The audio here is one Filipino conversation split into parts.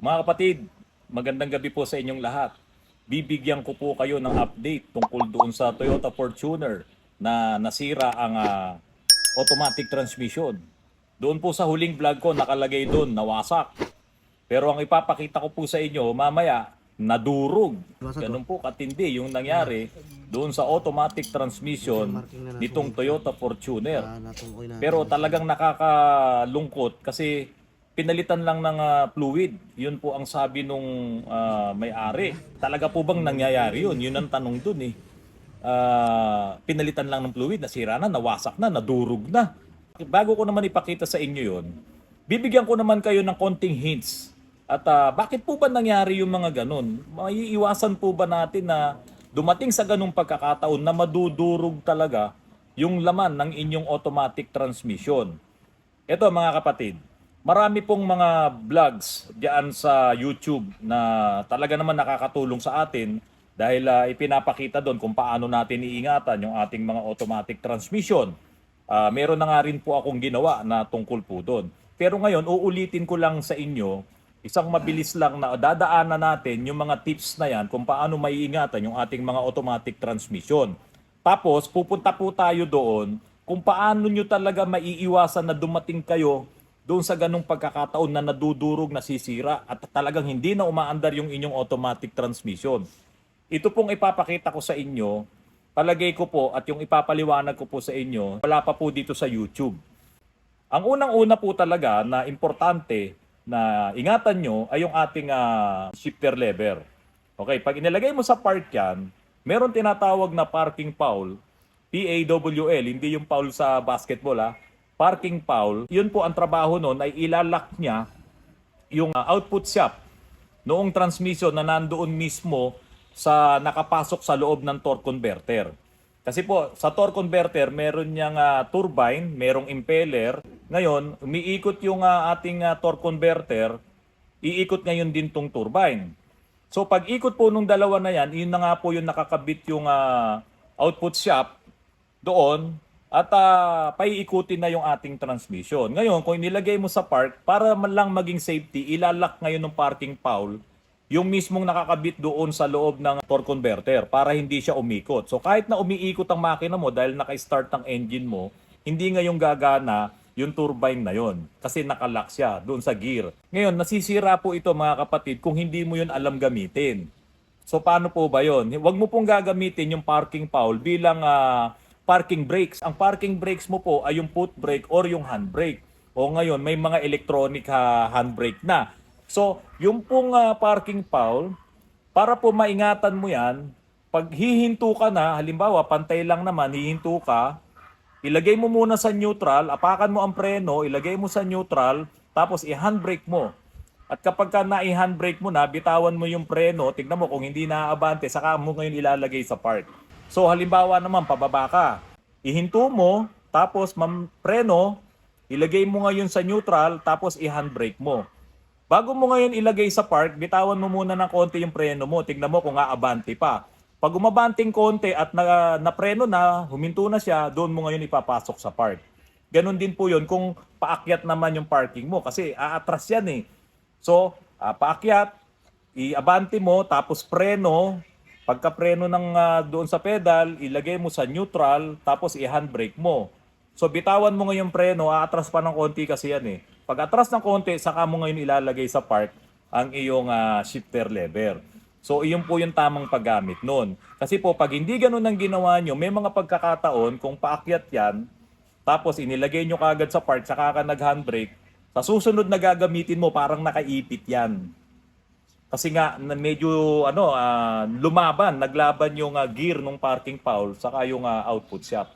Mga kapatid, magandang gabi po sa inyong lahat. Bibigyan ko po kayo ng update tungkol doon sa Toyota Fortuner na nasira ang automatic transmission. Doon po sa huling vlog ko nakalagay doon, nawasak. Pero ang ipapakita ko po sa inyo mamaya, nadurog. Ganun po katindi yung nangyari doon sa automatic transmission nitong Toyota Fortuner. Pero talagang nakakalungkot kasi pinalitan lang ng fluid. Yun po ang sabi nung may-ari. Talaga po bang nangyayari yun? Yun ang tanong dun eh. Pinalitan lang ng fluid, nasira na, nawasak na, nadurog na. Bago ko naman ipakita sa inyo yun, bibigyan ko naman kayo ng konting hints. At bakit po ba nangyari yung mga ganun? Maiiwasan po ba natin na dumating sa ganung pagkakataon na madudurog talaga yung laman ng inyong automatic transmission? Ito mga kapatid, marami pong mga vlogs diyan sa YouTube na talaga naman nakakatulong sa atin dahil ipinapakita doon kung paano natin iingatan yung ating mga automatic transmission. Meron na nga rin po akong ginawa na tungkol po doon. Pero ngayon, uulitin ko lang sa inyo, isang mabilis lang na dadaanan natin yung mga tips na yan kung paano maiingatan yung ating mga automatic transmission. Tapos, pupunta po tayo doon kung paano nyo talaga maiiwasan na dumating kayo doon sa ganung pagkakataon na nadudurog, nasisira at talagang hindi na umaandar yung inyong automatic transmission. Ito pong ipapakita ko sa inyo, palagay ko po at yung ipapaliwanag ko po sa inyo, wala pa po dito sa YouTube. Ang unang-una po talaga na importante na ingatan nyo ay yung ating shifter lever. Okay, pag inilagay mo sa park yan, meron tinatawag na parking foul, P-A-W-L, hindi yung foul sa basketball parking foul. Yun po ang trabaho nun ay ilalak niya yung output shaft noong transmission na nandoon mismo sa nakapasok sa loob ng torque converter. Kasi po, sa torque converter, meron niyang turbine, merong impeller. Ngayon, umiikot yung ating torque converter, iikot ngayon din tong turbine. So, pag ikot po nung dalawa na yan, yun na nga po yung nakakabit yung output shaft doon at paiikutin na yung ating transmission. Ngayon, kung inilagay mo sa park, para man lang maging safety, ilalak ngayon ng parking foul yung mismong nakakabit doon sa loob ng torque converter para hindi siya umikot. So kahit na umiikot ang makina mo dahil naka-start ang engine mo, hindi ngayong gagana yung turbine na yon kasi nakalock siya doon sa gear. Ngayon, nasisira po ito mga kapatid kung hindi mo yun alam gamitin. So paano po ba yon? Huwag mo pong gagamitin yung parking foul bilang parking brakes. Ang parking brakes mo po ay yung foot brake or yung handbrake. O ngayon, may mga electronic handbrake na. So, yung pong parking foul, para po maingatan mo yan, pag hihinto ka na, halimbawa, pantay lang naman, hihinto ka, ilagay mo muna sa neutral, apakan mo ang preno, ilagay mo sa neutral, tapos i-handbrake mo. At kapag ka na-handbrake mo na, bitawan mo yung preno, tignan mo kung hindi naaabante, saka mo ngayon ilalagay sa park. So, halimbawa naman, pababa ka, ihinto mo, tapos preno, ilagay mo ngayon sa neutral, tapos i-handbrake mo. Bago mo ngayon ilagay sa park, bitawan mo muna ng konti yung preno mo. Tingnan mo kung aabante pa. Pag umabanting konti at na-preno na, huminto na siya, doon mo ngayon ipapasok sa park. Ganon din po yun kung paakyat naman yung parking mo kasi aatras yan eh. So, paakyat, iabante mo, tapos preno. Pagka preno ng doon sa pedal, ilagay mo sa neutral, tapos i-handbrake mo. So, bitawan mo ngayon preno, aatras pa ng konti kasi yan eh. Pag atras ng konti, saka mo ngayon ilalagay sa park ang iyong shifter lever. So, iyon po yung tamang paggamit nun. Kasi po, pag hindi ganun ang ginawa nyo, may mga pagkakataon kung paakyat yan, tapos inilagay nyo kagad sa park, saka ka nag-handbrake, sa susunod na gagamitin mo, parang nakaipit yan. Kasi nga, medyo lumaban, naglaban yung gear ng parking foul, saka yung output shaft.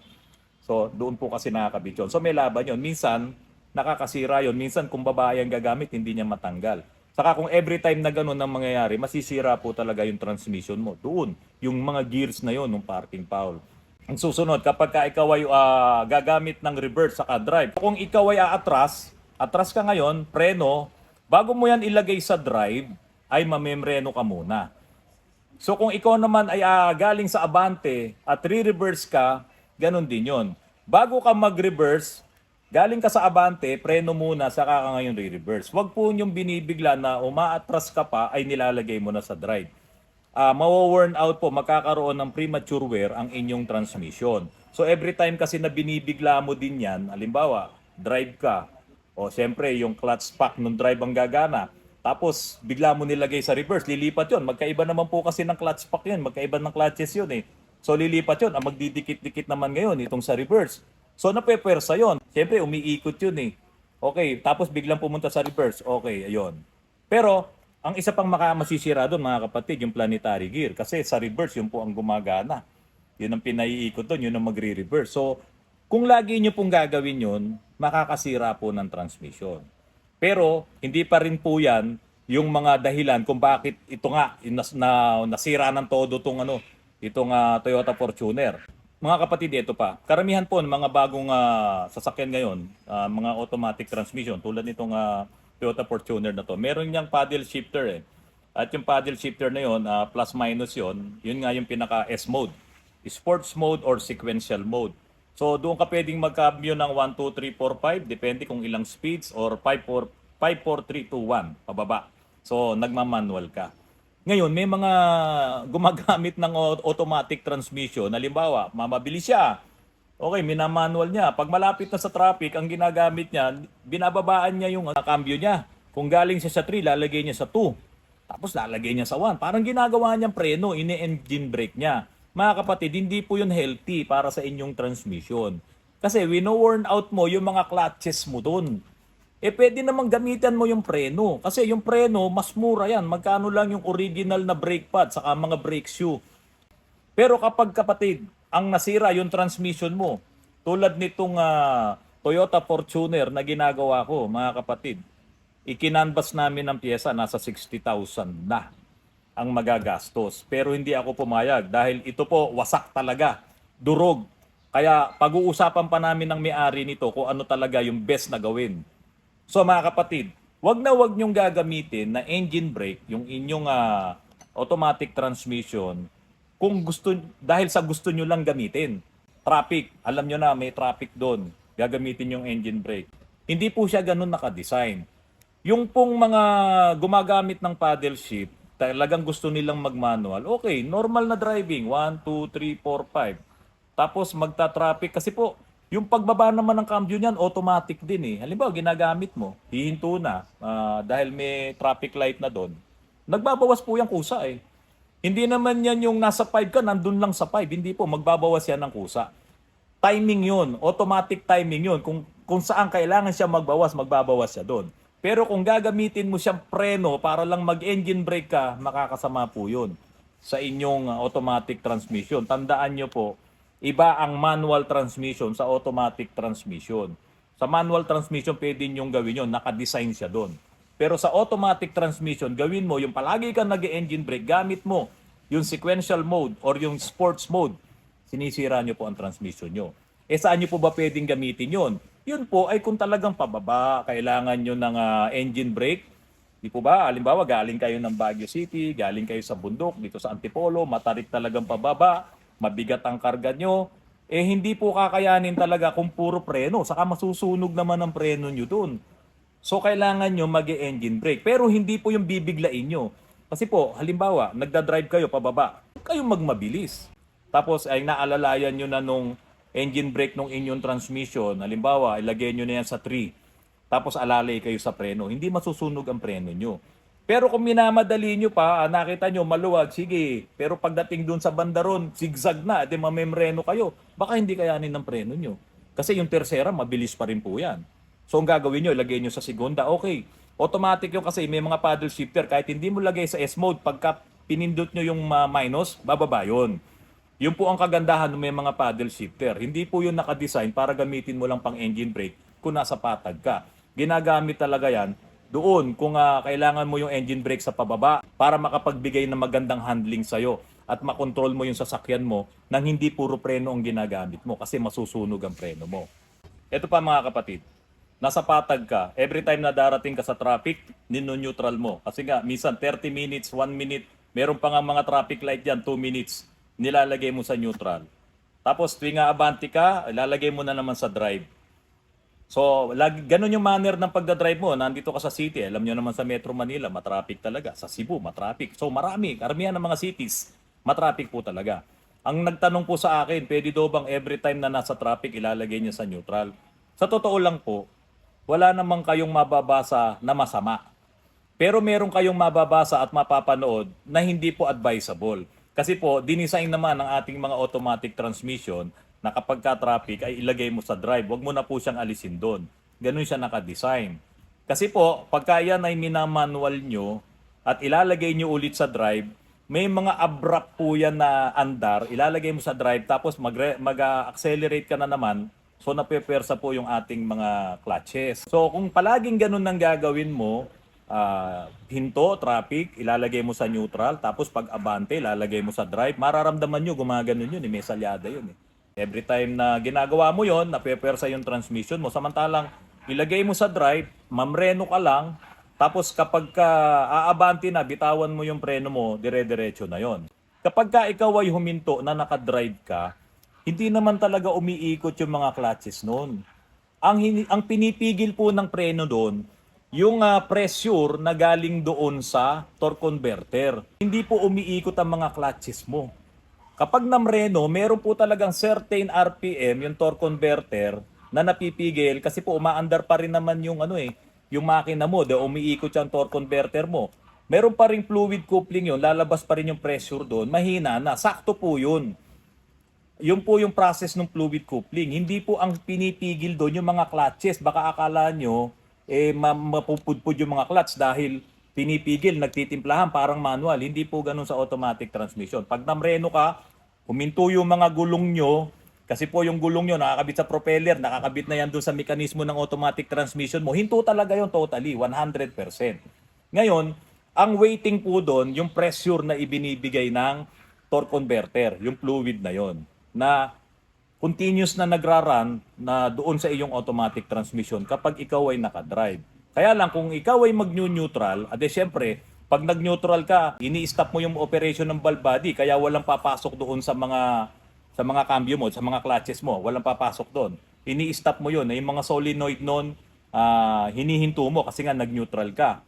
So, doon po kasi nakakabit yun. So, may laban yun. Minsan, nakakasira yon. Minsan kung babae ang gagamit, hindi niya matanggal. Saka kung every time na ganun ang mangyayari, masisira po talaga yung transmission mo. Doon, yung mga gears na yon ng parking foul. Ang susunod, kapag ka ikaw ay gagamit ng reverse saka drive, kung ikaw ay atras ka ngayon, preno, bago mo yan ilagay sa drive, ay mamemreno ka muna. So kung ikaw naman ay galing sa abante at re-reverse ka, ganun din yon. Bago ka mag-reverse, Galing ka sa abante, preno muna, saka ka ngayon re-reverse. Huwag po yung binibigla na umaatras ka pa ay nilalagay mo na sa drive. Mawo-worn out po, magkakaroon ng premature wear ang inyong transmission. So every time kasi na binibigla mo din yan, halimbawa, drive ka, o siyempre yung clutch pack ng drive ang gagana, tapos bigla mo nilagay sa reverse, lilipat yun. Magkaiba naman po kasi ng clutch pack yun, magkaiba ng clutches yun eh. So lilipat yun, ang magdidikit-dikit naman ngayon itong sa reverse. So napepersa yun. Siyempre umiikot yun eh. Okay, tapos biglang pumunta sa reverse. Okay, ayun. Pero ang isa pang masisira doon mga kapatid, yung planetary gear. Kasi sa reverse, yun po ang gumagana. Yun ang pinaiikot doon, yun ang magre-reverse. So, kung lagi nyo pong gagawin yun, makakasira po ng transmission. Pero, hindi pa rin po yan yung mga dahilan kung bakit ito nga, nasira ng todo itong Toyota Fortuner. Mga kapatid, ito pa. Karamihan po ng mga bagong sasakyan ngayon, mga automatic transmission, tulad nitong Toyota Fortuner na to, meron niyang paddle shifter eh. At yung paddle shifter na yun, plus minus yun nga yung pinaka S mode. Sports mode or sequential mode. So doon ka pwedeng magkambyo ng 1, 2, 3, 4, 5, depende kung ilang speeds, or 5, 4, 3, 2, 1, pababa. So nagmamanual ka. Ngayon, may mga gumagamit ng automatic transmission. Halimbawa, mamabilis siya. Okay, minamanual niya. Pag malapit na sa traffic, ang ginagamit niya, binababaan niya yung cambio niya. Kung galing siya sa 3, lalagay niya sa 2. Tapos lalagay niya sa 1. Parang ginagawa niyang preno, ini-engine brake niya. Mga kapatid, hindi po yun healthy para sa inyong transmission. Kasi wino-worn out mo yung mga clutches mo dun. Pwede namang gamitan mo yung preno. Kasi yung preno, mas mura yan. Magkano lang yung original na brake pad saka mga brake shoe. Pero kapag kapatid, ang nasira yung transmission mo, tulad nitong Toyota Fortuner na ginagawa ko, mga kapatid, ikinanbas namin ng pyesa, nasa 60,000 na ang magagastos. Pero hindi ako pumayag dahil ito po, wasak talaga, durog. Kaya pag-uusapan pa namin ng may-ari nito kung ano talaga yung best na gawin. So mga kapatid, wag niyong gagamitin na engine brake, yung inyong automatic transmission, kung gusto, dahil sa gusto nyo lang gamitin. Traffic, alam nyo na may traffic doon, gagamitin yung engine brake. Hindi po siya ganun nakadesign. Yung pong mga gumagamit ng paddle shift, talagang gusto nilang mag-manual, okay, normal na driving, 1, 2, 3, 4, 5. Tapos magta-traffic kasi po, yung pagbaba naman ng cambio niyan, automatic din eh. Halimbawa, ginagamit mo, hihinto na dahil may traffic light na doon. Nagbabawas po yung kusa eh. Hindi naman yan yung nasa 5 ka, nandun lang sa 5. Hindi po, magbabawas yan ng kusa. Timing yun, automatic timing yun. Kung saan kailangan siya magbawas, magbabawas siya doon. Pero kung gagamitin mo siyang preno para lang mag-engine brake ka, makakasama po yun sa inyong automatic transmission. Tandaan nyo po, iba ang manual transmission sa automatic transmission. Sa manual transmission, pwede nyong gawin yun. Nakadesign siya doon. Pero sa automatic transmission, gawin mo yung palagi kang nag-engine brake, gamit mo yung sequential mode or yung sports mode, sinisira nyo po ang transmission nyo. Saan nyo po ba pwedeng gamitin yun? Yun po ay kung talagang pababa, kailangan nyo ng engine brake. Di po ba? Halimbawa, galing kayo ng Baguio City, galing kayo sa bundok, dito sa Antipolo, matarik talagang pababa, mabigat ang karga nyo, hindi po kakayanin talaga kung puro preno, saka masusunog naman ang preno nyo dun. So, kailangan nyo mag-engine brake. Pero hindi po yung bibiglain nyo. Kasi po, halimbawa, nagda-drive kayo pababa, kayong magmabilis. Tapos ay naalalayan nyo na nung engine brake nung inyong transmission, halimbawa, ilagay nyo na yan sa 3. Tapos alalay kayo sa preno. Hindi masusunog ang preno nyo. Pero kung minamadali nyo pa, nakita nyo maluwag, sige. Pero pagdating dun sa bandaron, zigzag na, mamemreno kayo. Baka hindi kayanin ng preno nyo. Kasi yung tercera, mabilis pa rin po yan. So ang gagawin nyo, ilagay nyo sa segunda, okay. Automatic yung kasi may mga paddle shifter, kahit hindi mo lagay sa S mode, pagka pinindot nyo yung minus, bababa yun. Yun po ang kagandahan ng may mga paddle shifter. Hindi po yun nakadesign para gamitin mo lang pang engine brake kung nasa patag ka. Ginagamit talaga yan doon kung kailangan mo yung engine brake sa pababa para makapagbigay ng magandang handling sa'yo at makontrol mo yung sasakyan mo nang hindi puro preno ang ginagamit mo kasi masusunog ang preno mo. Ito pa mga kapatid, nasa patag ka, every time na darating ka sa traffic, nino-neutral mo. Kasi nga, minsan 30 minutes, 1 minute, meron pa nga mga traffic light dyan, 2 minutes, nilalagay mo sa neutral. Tapos tuwing abante ka, ilalagay mo na naman sa drive. So, lagi, ganun yung manner ng pagdadrive mo. Nandito ka sa city, alam nyo naman sa Metro Manila, matraffic talaga. Sa Cebu, matraffic. So, marami, karamihan ng mga cities, matraffic po talaga. Ang nagtanong po sa akin, pwede daw bang every time na nasa traffic, ilalagay niya sa neutral? Sa totoo lang po, wala namang kayong mababasa na masama. Pero meron kayong mababasa at mapapanood na hindi po advisable. Kasi po, dinisign naman ng ating mga automatic transmission na kapag ka-traffic ay ilagay mo sa drive. Huwag mo na po siyang alisin doon. Ganun siya naka-design. Kasi po, pagka yan ay minamanual nyo at ilalagay nyo ulit sa drive, may mga abrupt po yan na andar, ilalagay mo sa drive tapos mag-accelerate ka na naman, so napepersa po yung ating mga clutches. So kung palaging ganun ang gagawin mo, hinto, traffic, ilalagay mo sa neutral, tapos pag abante, ilalagay mo sa drive, mararamdaman nyo, gumaganon yun, may salyada yun eh. Every time na ginagawa mo yon, napepersa yung transmission mo. Samantalang, ilagay mo sa drive, mamreno ka lang, tapos kapag ka aabante na, bitawan mo yung preno mo, dire-diretso na yon. Kapag ka ikaw ay huminto na nakadrive ka, hindi naman talaga umiikot yung mga clutches noon. Ang pinipigil po ng preno doon, yung pressure na galing doon sa torque converter. Hindi po umiikot ang mga clutches mo. Kapag namreno, meron po talagang certain RPM, yung torque converter, na napipigil kasi po umaandar pa rin naman yung yung makina mo, umiikot yung torque converter mo. Meron pa ring fluid coupling yun, lalabas pa rin yung pressure doon, mahina na, sakto po yun. Yun po yung process ng fluid coupling. Hindi po ang pinipigil doon yung mga clutches. Baka akala nyo, mapupudpud yung mga clutch dahil pinipigil, nagtitimplahan, parang manual. Hindi po ganun sa automatic transmission. Pag namreno ka, huminto yung mga gulong nyo, kasi po yung gulong nyo nakakabit sa propeller, nakakabit na yan doon sa mekanismo ng automatic transmission mo. Hinto talaga yon totally, 100%. Ngayon, ang waiting po doon, yung pressure na ibinibigay ng torque converter, yung fluid na yon, na continuous na nagraran na doon sa iyong automatic transmission kapag ikaw ay nakadrive. Kaya lang kung ikaw ay mag-neutral, ade syempre, pag nag-neutral ka, ini-stop mo yung operation ng valve body kaya walang papasok doon sa mga cambio mo, sa mga clutches mo, walang papasok doon. Ini-stop mo yun. Yung mga solenoid noon, hinihinto mo kasi nga nag-neutral ka.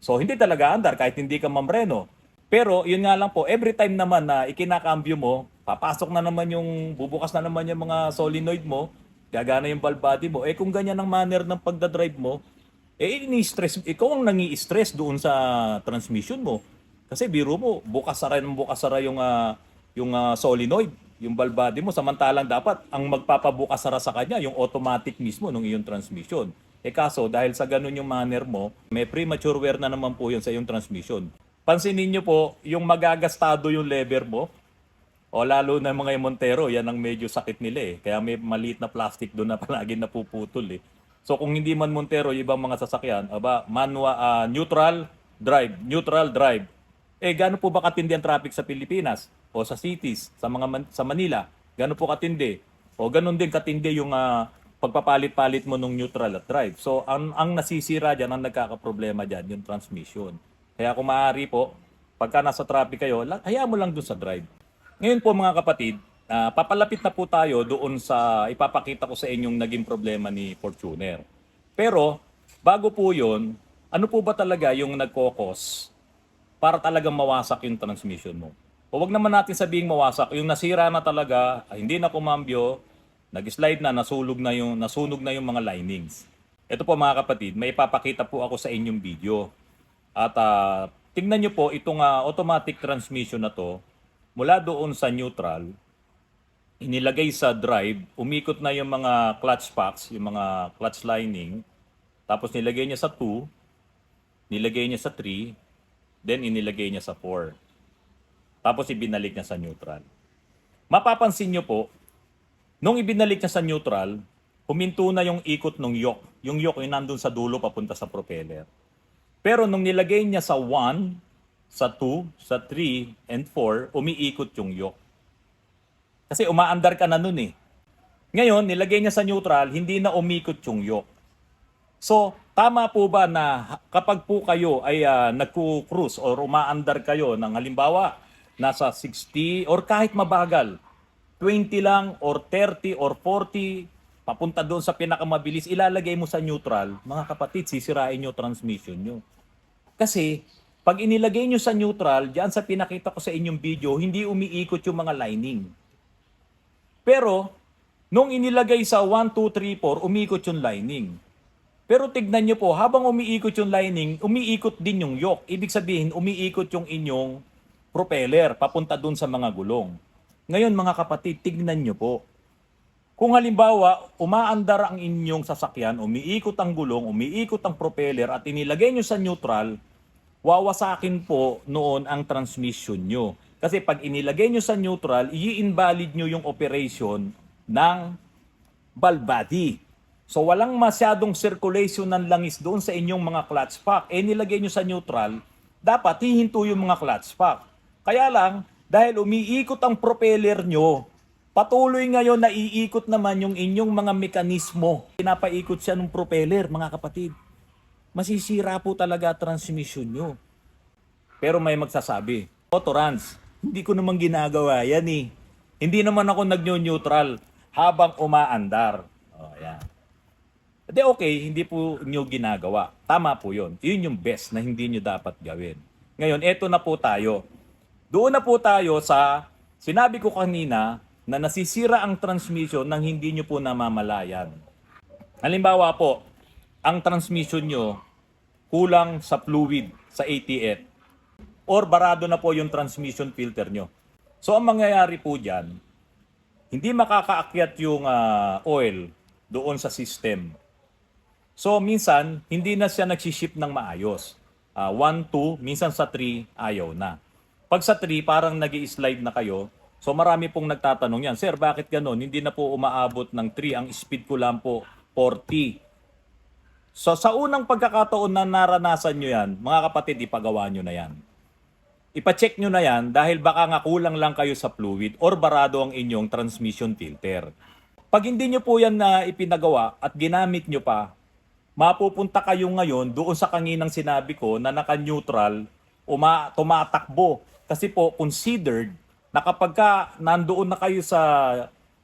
So hindi talaga andar kahit hindi ka mamreno. Pero yun nga lang po, every time naman na ikinakambyo mo, papasok na naman bubukas na naman yung mga solenoid mo, gagana yung valve body mo. Kung ganyan ang manner ng pagdadrive mo, ini-stress, ikaw ang nangi-stress doon sa transmission mo. Kasi biro mo, bukas sara yung solenoid, yung valve body mo. Samantalang dapat ang magpapabukas sara sa kanya, yung automatic mismo ng iyong transmission. Kaso dahil sa ganun yung manner mo, may premature wear na naman po yun sa iyong transmission. Pansinin nyo po, yung magagastado yung lever mo, o lalo na mga Montero, yan ang medyo sakit nila eh. Kaya may maliit na plastic doon na palagi napuputol eh. So kung hindi man Montero, yung ibang mga sasakyan, neutral drive. Gaano po ba katindi ang traffic sa Pilipinas o sa cities, sa Manila? Gaano po katindi? O ganun din katindi yung pagpapalit-palit mo ng neutral at drive. So ang nasisira diyan, ang nagkakaproblema diyan, yung transmission. Kaya kung maaari po, pagka nasa traffic kayo, hayaan mo lang doon sa drive. Ngayon po mga kapatid, papalapit na po tayo doon sa ipapakita ko sa inyong naging problema ni Fortuner. Pero bago po yun, ano po ba talaga yung nagkokos para talagang mawasak yung transmission mo? O wag naman natin sabihing mawasak, yung nasira na talaga, hindi na kumambyo, nag-slide na, nasunog na yung mga linings. Ito po mga kapatid, may ipapakita po ako sa inyong video. At tingnan nyo po itong automatic transmission na to, mula doon sa neutral, inilagay sa drive, umikot na yung mga clutch packs, yung mga clutch lining, tapos nilagay niya sa 2, nilagay niya sa 3, then inilagay niya sa 4. Tapos ibinalik niya sa neutral. Mapapansin nyo po, nung ibinalik niya sa neutral, huminto na yung ikot ng yoke. Yung yoke yung nandun sa dulo papunta sa propeller. Pero nung nilagay niya sa 1, sa 2, sa 3, and 4, umiikot yung yoke. Kasi umaandar ka na nun eh. Ngayon, nilagay niya sa neutral, hindi na umikot yung yoke. So, tama po ba na kapag po kayo ay nagku-cruise or umaandar kayo ng halimbawa, nasa 60 or kahit mabagal, 20 lang or 30 or 40, papunta doon sa pinakamabilis, ilalagay mo sa neutral, mga kapatid, sisirain nyo transmission nyo. Kasi, pag inilagay nyo sa neutral, diyan sa pinakita ko sa inyong video, hindi umiikot yung mga lining. Pero, nung inilagay sa 1, 2, 3, 4, umiikot yung lining. Pero tignan nyo po, habang umiikot yung lining, umiikot din yung yoke. Ibig sabihin, umiikot yung inyong propeller papunta dun sa mga gulong. Ngayon mga kapatid, tignan nyo po. Kung halimbawa, umaandar ang inyong sasakyan, umiikot ang gulong, umiikot ang propeller at inilagay nyo sa neutral, wawasakin po noon ang transmission nyo. Kasi pag inilagay nyo sa neutral, i-invalid nyo yung operation ng valve body. So walang masyadong circulation ng langis doon sa inyong mga clutch pack. Nilagay nyo sa neutral, dapat hihinto yung mga clutch pack. Kaya lang, dahil umiikot ang propeller nyo, patuloy ngayon na iikot naman yung inyong mga mekanismo. Pinapaikot siya ng propeller, mga kapatid. Masisira po talaga transmission nyo. Pero may magsasabi, Torrance, hindi ko naman ginagawa yan eh. Hindi naman ako nag-neutral habang umaandar. O, yan. Hindi okay, hindi po nyo ginagawa. Tama po yun. Yun yung best na hindi nyo dapat gawin. Ngayon, eto na po tayo. Doon na po tayo sa, sinabi ko kanina, na nasisira ang transmission nang hindi nyo po namamalayan. Halimbawa po, ang transmission nyo kulang sa fluid sa ATF or barado na po yung transmission filter nyo. So ang mangyayari po dyan, hindi makakaakyat yung oil doon sa system. So minsan, hindi na siya nagsiship ng maayos. 1, 2, minsan sa 3, ayaw na. Pag sa 3, parang nag-i-slide na kayo. So marami pong nagtatanong yan, Sir, bakit ganun? Hindi na po umaabot ng 3, ang speed ko lang po 40. So sa unang pagkakataon na naranasan nyo yan, mga kapatid, ipagawa nyo na yan. Ipacheck nyo na yan dahil baka nga kulang lang kayo sa fluid or barado ang inyong transmission filter. Pag hindi nyo po yan na ipinagawa at ginamit nyo pa, mapupunta kayo ngayon doon sa kaninang sinabi ko na naka-neutral, tumatakbo. Kasi po considered na kapag ka nandoon na kayo sa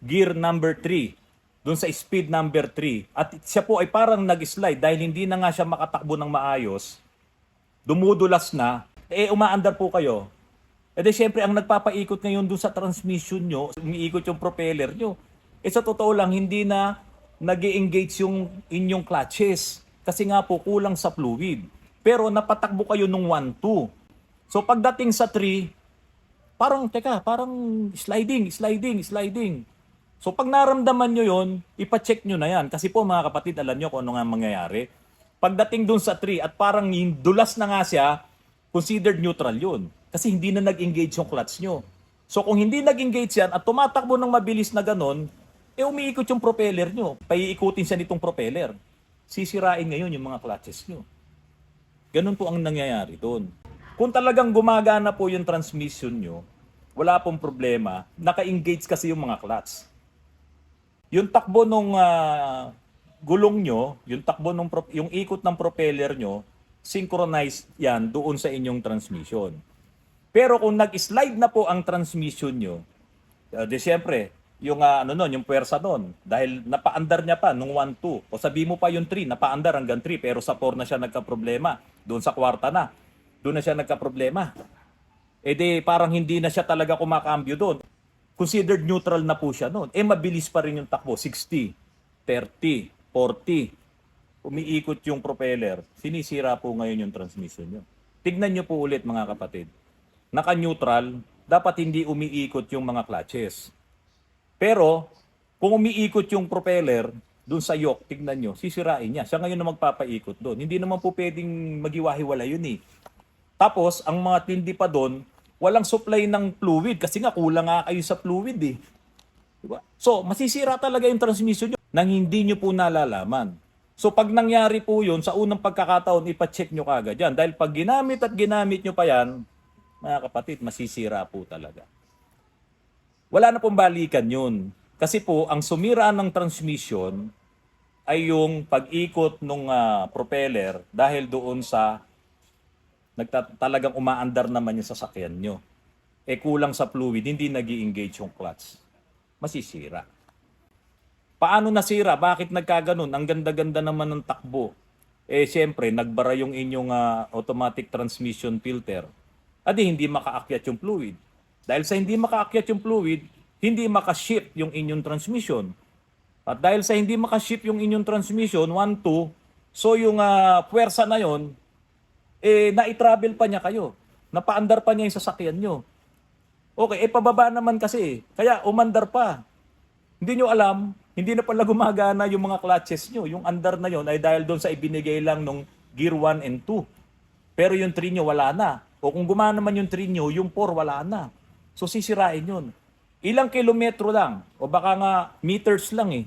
gear number 3, doon sa speed number 3, at siya po ay parang nag-slide dahil hindi na nga siya makatakbo ng maayos, dumudulas na, umaandar po kayo. Di syempre, ang nagpapaikot ngayon doon sa transmission nyo, umiikot yung propeller nyo, sa totoo lang, hindi na nag-engage yung inyong clutches. Kasi nga po, kulang sa fluid. Pero napatakbo kayo nung 1, 2. So pagdating sa 3, parang sliding. So pag naramdaman nyo yon, ipacheck nyo na yan. Kasi po mga kapatid, alam nyo kung ano nga mangyayari. Pagdating dun sa 3 at parang dulas na nga siya, considered neutral yun. Kasi hindi na nag-engage yung clutch nyo. So kung hindi nag-engage yan at tumatakbo ng mabilis na ganon, umiikot yung propeller nyo. Paiikutin siya nitong propeller. Sisirain ngayon yung mga clutches nyo. Ganun po ang nangyayari doon. Kung talagang gumagana po yung transmission nyo, wala pong problema. Naka-engage kasi yung mga clutch. Yung takbo ng gulong nyo, yung takbo yung ikot ng propeller nyo, synchronized yan doon sa inyong transmission. Pero kung nag-slide na po ang transmission nyo, di syempre, yung yung puwersa doon, dahil napaandar niya pa nung 1, 2, o sabi mo pa yung 3, napaandar hanggang 3, pero sa 4 na siya nagka-problema, doon sa kwarta na, doon na siya nagka-problema. Di parang hindi na siya talaga kumakambyo doon. Considered neutral na po siya noon. Mabilis pa rin yung takbo, 60, 30, 40. Umiikot yung propeller, sinisira po ngayon yung transmission nyo. Tignan nyo po ulit mga kapatid. Naka-neutral, dapat hindi umiikot yung mga clutches. Pero, kung umiikot yung propeller, dun sa yoke, tignan nyo, sisirain niya. Siya ngayon na magpapaikot doon. Hindi naman po pwedeng magiwahiwala yun eh. Tapos, ang mga tindi pa doon, walang supply ng fluid kasi nga kulang nga kayo sa fluid eh. Diba? So, masisira talaga yung transmission nyo nang hindi nyo po nalalaman. So, pag nangyari po yun, sa unang pagkakataon, ipacheck nyo kagad yan. Dahil pag ginamit at ginamit nyo pa yan, mga kapatid, masisira po talaga. Wala na pong balikan yun. Kasi po, ang sumira ng transmission ay yung pag-ikot ng propeller dahil doon sa talagang umaandar naman yung sasakyan nyo. Kulang sa fluid, hindi nag-i-engage yung clutch. Masisira. Paano nasira? Bakit nagkaganon? Ang ganda-ganda naman ng takbo. Eh siyempre, nagbara yung inyong automatic transmission filter. Adi hindi makaakyat yung fluid. Dahil sa hindi makaakyat yung fluid, hindi makaship yung inyong transmission. At dahil sa hindi makaship yung inyong transmission, 1, 2, so yung puwersa na yon, na-travel pa niya kayo. Napaandar pa niya yung sasakyan nyo. Okay, pababa naman kasi. Kaya umandar pa. Hindi nyo alam, hindi na pala gumagana yung mga clutches nyo. Yung andar na yon ay dahil doon sa ibinigay lang nung gear 1 and 2. Pero yung 3 nyo wala na. O kung gumana naman yung 3 nyo, yung 4 wala na. So sisirain yun. Ilang kilometro lang, o baka nga meters lang eh.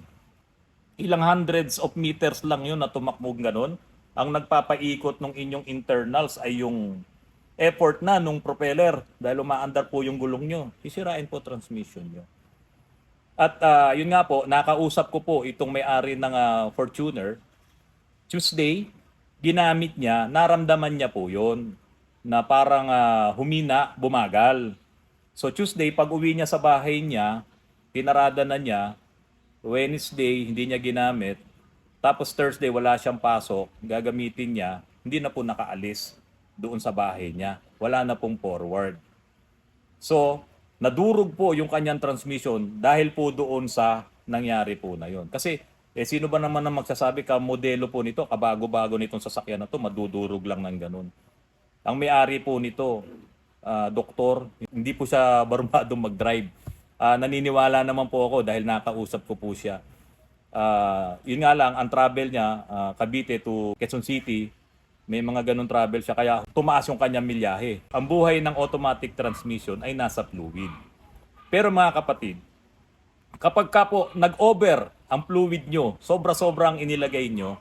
Ilang hundreds of meters lang yun na tumakbog ganon. Ang nagpapaikot ng inyong internals ay yung effort na nung propeller dahil umaandar po yung gulong nyo. Sisirain po transmission nyo. At yun nga po, nakausap ko po itong may-ari ng Fortuner. Tuesday, ginamit niya, naramdaman niya po yun na parang humina, bumagal. So Tuesday, pag uwi niya sa bahay niya, pinarada na niya. Wednesday, hindi niya ginamit. Tapos Thursday, wala siyang pasok. Gagamitin niya, hindi na po nakaalis doon sa bahay niya. Wala na pong forward. So, nadurog po yung kanyang transmission dahil po doon sa nangyari po na yon. Kasi, sino ba naman ang magsasabi ka modelo po nito, kabago-bago nitong sasakyan na to, madudurog lang ng ganun. Ang may-ari po nito, doktor, hindi po siya barumadong mag-drive. Naniniwala naman po ako dahil nakausap ko po siya. Yun nga lang, ang travel niya, Cavite to Quezon City, may mga ganun travel siya kaya tumaas yung kanyang milyahe. Ang buhay ng automatic transmission ay nasa fluid. Pero mga kapatid, kapag ka po nag-over ang fluid nyo, sobra-sobra ang inilagay nyo,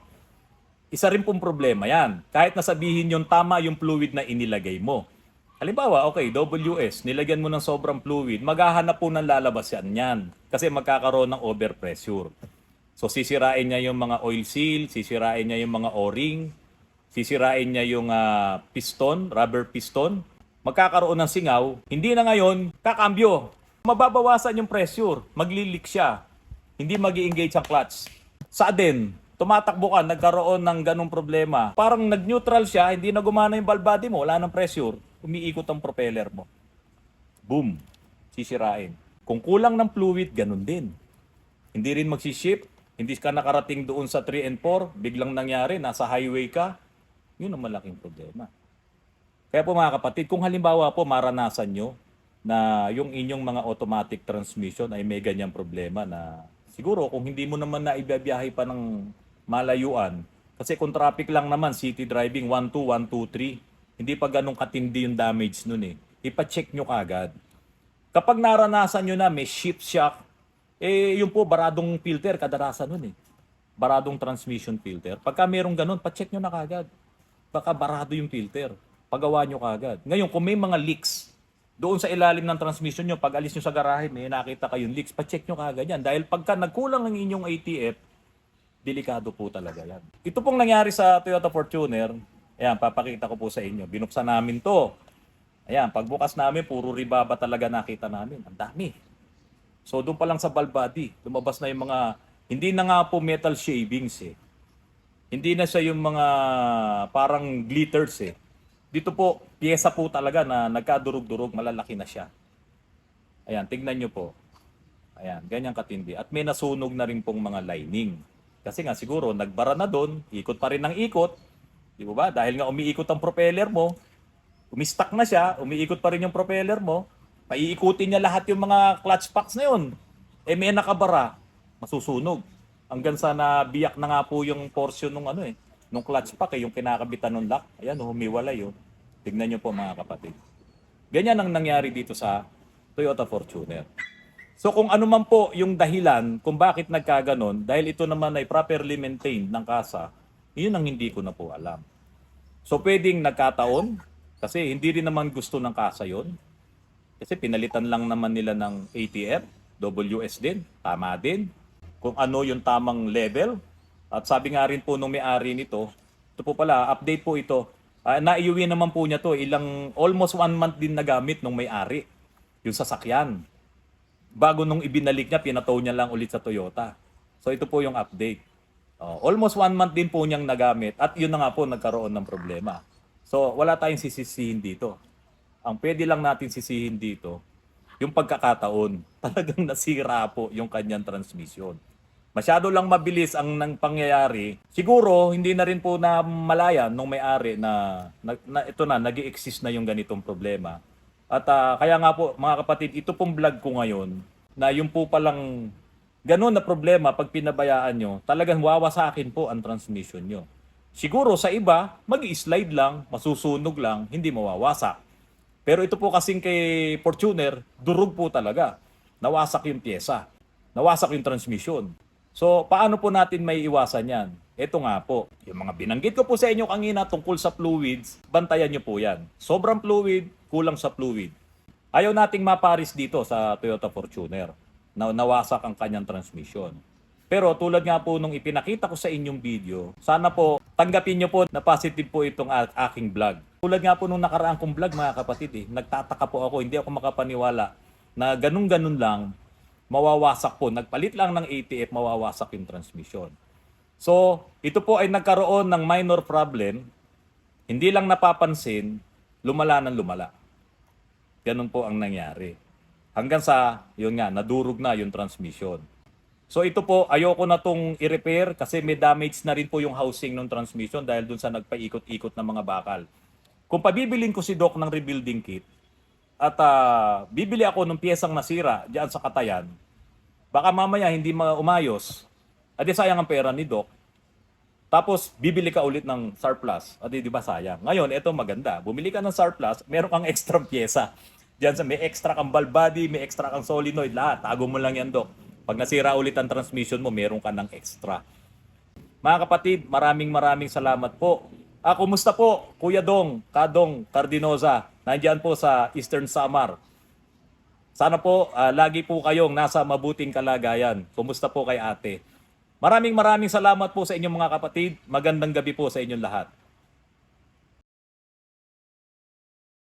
isa rin pong problema yan. Kahit nasabihin yung tama yung fluid na inilagay mo. Halimbawa, okay, WS, nilagyan mo ng sobrang fluid, maghahanap po ng lalabas yan kasi magkakaroon ng overpressure. So sisirain niya yung mga oil seal, sisirain niya yung mga o-ring, sisirain niya yung piston, rubber piston, magkakaroon ng singaw, hindi na ngayon kakambyo. Mababawasan yung pressure, maglilik siya, hindi mag-i-engage ang clutch. Sudden, tumatakbo ka, nagkaroon ng ganong problema. Parang nag-neutral siya, hindi na gumana yung valve body mo, wala ng pressure, umiikot ang propeller mo. Boom, sisirain. Kung kulang ng fluid, ganun din. Hindi rin magsiship, hindi ka nakarating doon sa 3 and 4, biglang nangyari, nasa highway ka, yun ang malaking problema. Kaya po mga kapatid, kung halimbawa po maranasan nyo na yung inyong mga automatic transmission ay may ganyang problema na siguro kung hindi mo naman na ibibiyahe pa ng malayuan, kasi kung traffic lang naman, city driving, 1-2, 1-2-3, hindi pa ganun katindi yung damage nun eh. Ipa-check nyo kagad. Kapag naranasan nyo na may shift shock, yun po, baradong filter, kadalasan nun eh. Baradong transmission filter. Pagka merong ganun, pa-check nyo na kagad. Baka barado yung filter. Pagawa nyo kagad. Ngayon, kung may mga leaks, doon sa ilalim ng transmission nyo, pag alis nyo sa garahe, may nakita kayong leaks, pa-check nyo kagad yan. Dahil pagka nagkulang ang inyong ATF, delikado po talaga yan. Ito pong nangyari sa Toyota Fortuner, ayan, papakita ko po sa inyo. Binuksan namin to. Ayan, pagbukas namin, puro ribaba talaga nakita namin. Ang dami. So doon pa lang sa valve body, lumabas na yung mga, hindi na nga po metal shavings eh. Hindi na siya yung mga parang glitters eh. Dito po, piyesa po talaga na nagkadurog-durog, malalaki na siya. Ayan, tignan nyo po. Ayan, ganyan katindi. At may nasunog na rin pong mga lining. Kasi nga siguro, nagbara na doon, ikot pa rin ng ikot. Di ba? Dahil nga umiikot ang propeller mo, umistak na siya, umiikot pa rin yung propeller mo, paiikutin niya lahat yung mga clutch packs na yun. May nakabara, masusunog. Hanggang sa nabiyak na nga po yung portion ng nung clutch pack, yung kinakabitan ng lock. Ayan, humiwalay yun. Tignan nyo po mga kapatid. Ganyan ang nangyari dito sa Toyota Fortuner. So kung ano man po yung dahilan kung bakit nagkaganon, dahil ito naman ay properly maintained ng kasa, yun ang hindi ko na po alam. So pwedeng nagkataon, kasi hindi rin naman gusto ng kasa yun. Kasi pinalitan lang naman nila ng ATF, WS din, tama din. Kung ano yung tamang level. At sabi nga rin po nung may-ari nito, ito po pala, update po ito. Naiuwi naman po niya to, almost 1 month din nagamit nung may-ari, yung sasakyan. Bago nung ibinalik niya, pinatow niya lang ulit sa Toyota. So ito po yung update. Almost 1 month din po niyang nagamit at yun na nga po nagkaroon ng problema. So wala tayong sisisihin dito. Ang pwede lang natin sisihin dito, yung pagkakataon. Talagang nasira po yung kanyang transmission. Masyado lang mabilis ang nang pangyayari. Siguro hindi na rin po na malayan nung may-ari na ito na nag-exist na yung ganitong problema. At kaya nga po mga kapatid, ito pong vlog ko ngayon na yung po palang ganun na problema pag pinabayaan nyo, talagang wawasakin po ang transmission nyo. Siguro sa iba, mag-slide lang, masusunog lang, hindi mawawasak. Pero ito po kasing kay Fortuner, durog po talaga. Nawasak yung pyesa. Nawasak yung transmission. So, paano po natin may iwasan yan? Ito nga po, yung mga binanggit ko po sa inyo kanina tungkol sa fluids, bantayan nyo po yan. Sobrang fluid, kulang sa fluid. Ayaw nating maparis dito sa Toyota Fortuner na nawasak ang kanyang transmission. Pero tulad nga po nung ipinakita ko sa inyong video, sana po tanggapin nyo po na positive po itong aking vlog. Tulad nga po nung nakaraang kong vlog mga kapatid, nagtataka po ako, hindi ako makapaniwala na ganun-ganun lang, mawawasak po. Nagpalit lang ng ATF, mawawasak yung transmission. So, ito po ay nagkaroon ng minor problem, hindi lang napapansin, lumala ng lumala. Ganun po ang nangyari. Hanggang sa, yun nga, nadurog na yung transmission. So ito po, ayoko na tong i-repair kasi may damage na rin po yung housing ng transmission dahil dun sa nagpaikot-ikot ng mga bakal. Kung pabibilin ko si Doc ng rebuilding kit at bibili ako ng piyesang nasira diyan sa Katayan, baka mamaya hindi umayos, adi sayang ang pera ni Doc. Tapos bibili ka ulit ng surplus, adi di ba sayang? Ngayon, ito maganda, bumili ka ng surplus, meron kang extra piyesa. Diyan sa may extra kang ball body, may extra kang solenoid, lahat. Tago mo lang yan, Doc. Pag nasira ulit ang transmission mo, meron ka ng extra. Mga kapatid, maraming salamat po. Kumusta po, Kuya Dong, Kadong, Cardinosa, nandiyan po sa Eastern Samar. Sana po, lagi po kayong nasa mabuting kalagayan. Kumusta po kay ate? Maraming salamat po sa inyong mga kapatid. Magandang gabi po sa inyong lahat.